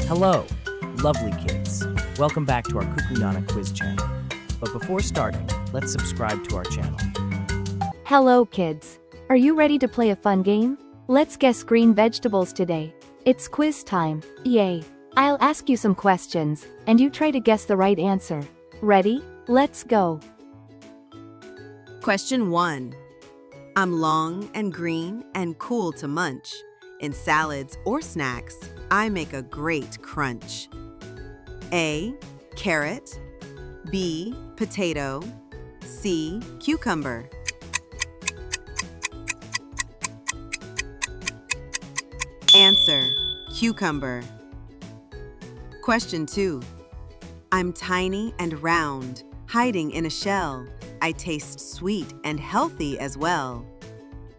Hello, lovely kids. Welcome back to our Kukkunana Quiz channel. But before starting, let's subscribe to our channel. Hello kids. Are you ready to play a fun game? Let's guess green vegetables today. It's quiz time. Yay. I'll ask you some questions, and you try to guess the right answer. Ready? Let's go. Question 1. I'm long and green and cool to munch. In salads or snacks, I make a great crunch. A. Carrot. B. Potato. C. Cucumber. Answer: cucumber. Question 2. I'm tiny and round, hiding in a shell. I taste sweet and healthy as well.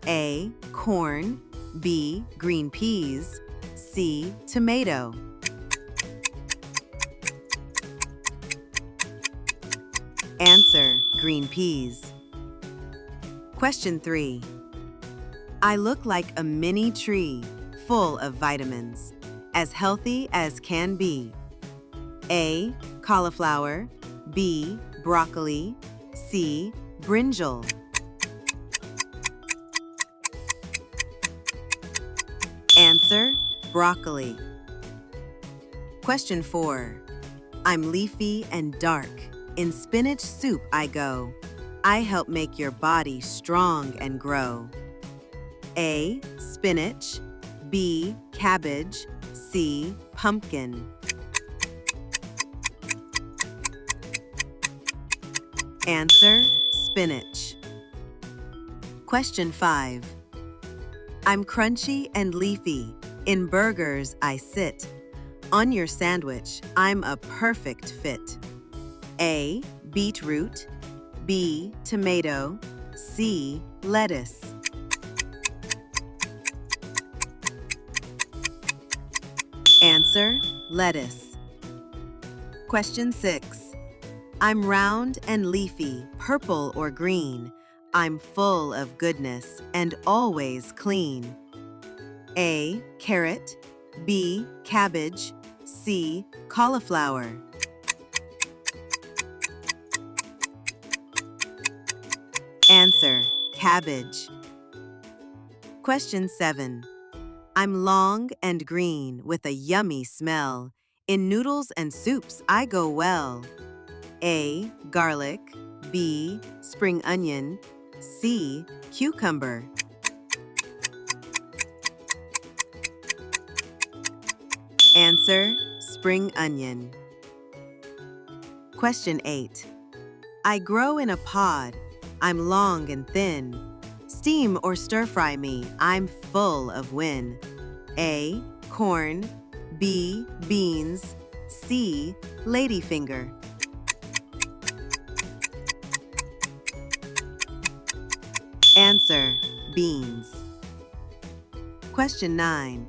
A. Corn. B. Green peas. C. Tomato. Answer: green peas. Question 3. I look like a mini tree, full of vitamins, as healthy as can be. A. Cauliflower. B. Broccoli. C. Brinjal. Answer: broccoli. Question 4. I'm leafy and dark. In spinach soup I go. I help make your body strong and grow. A. Spinach. B. Cabbage. C. Pumpkin. Answer: spinach. Question 5. I'm crunchy and leafy. In burgers I sit. On your sandwich, I'm a perfect fit. A. Beetroot. B. Tomato. C. Lettuce. Answer: lettuce. Question 6. I'm round and leafy, purple or green. I'm full of goodness and always clean. A. Carrot. B. Cabbage. C. Cauliflower. Answer: cabbage. Question 7. I'm long and green with a yummy smell. In noodles and soups I go well. A. Garlic. B. Spring onion. C. Cucumber. Answer: spring onion. Question 8. I grow in a pod. I'm long and thin. Steam or stir-fry me, I'm full of win. A. Corn. B. Beans. C. Ladyfinger. Answer: beans. Question 9.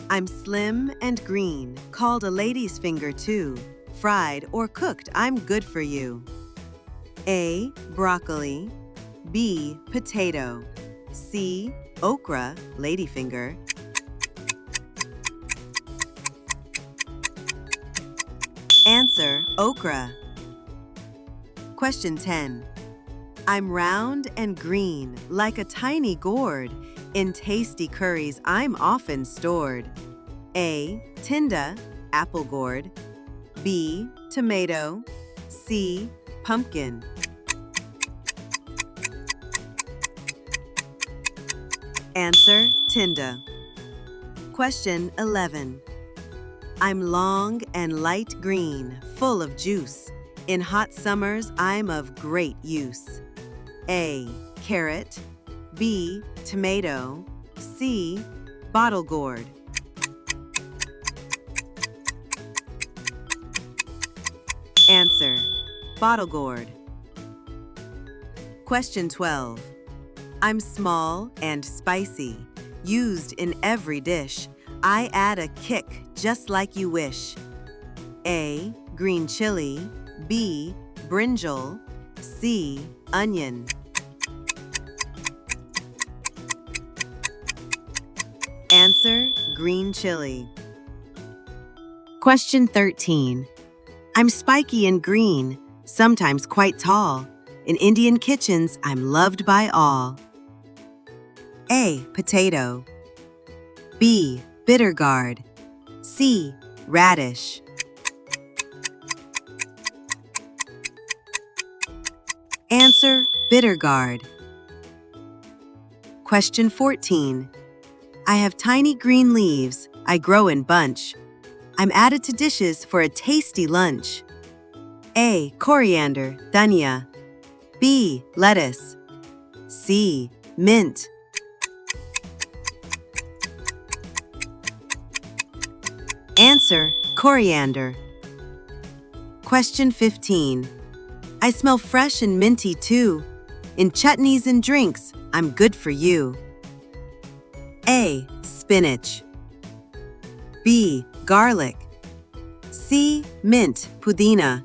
I'm slim and green, called a lady's finger too. Fried or cooked, I'm good for you. A. Broccoli. B. Potato. C. Okra, ladyfinger. Answer: okra. Question 10. I'm round and green, like a tiny gourd. In tasty curries, I'm often stored. A. Tinda, apple gourd. B. Tomato. C. Pumpkin. Answer: Tinda. Question 11. I'm long and light green, full of juice. In hot summers, I'm of great use. A. Carrot. B. Tomato. C. Bottle gourd. Answer: bottle gourd. Question 12. I'm small and spicy, used in every dish. I add a kick just like you wish. A. Green chili. B. Brinjal. C. Onion. Answer: green chili. Question 13. I'm spiky and green, sometimes quite tall. In Indian kitchens, I'm loved by all. A. Potato. B. Bitter gourd. C. Radish. Answer: bitter gourd. Question 14. I have tiny green leaves. I grow in bunch. I'm added to dishes for a tasty lunch. A. Coriander, dhania. B. Lettuce. C. Mint. Answer: coriander. Question 15. I smell fresh and minty too. In chutneys and drinks, I'm good for you. A. Spinach. B. Garlic. C. Mint, pudina.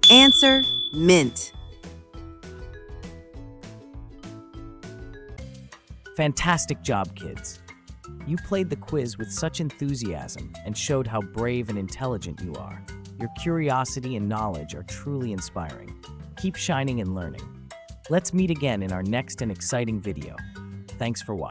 Answer: mint. Fantastic job, kids. You played the quiz with such enthusiasm and showed how brave and intelligent you are. Your curiosity and knowledge are truly inspiring. Keep shining and learning. Let's meet again in our next and exciting video. Thanks for watching.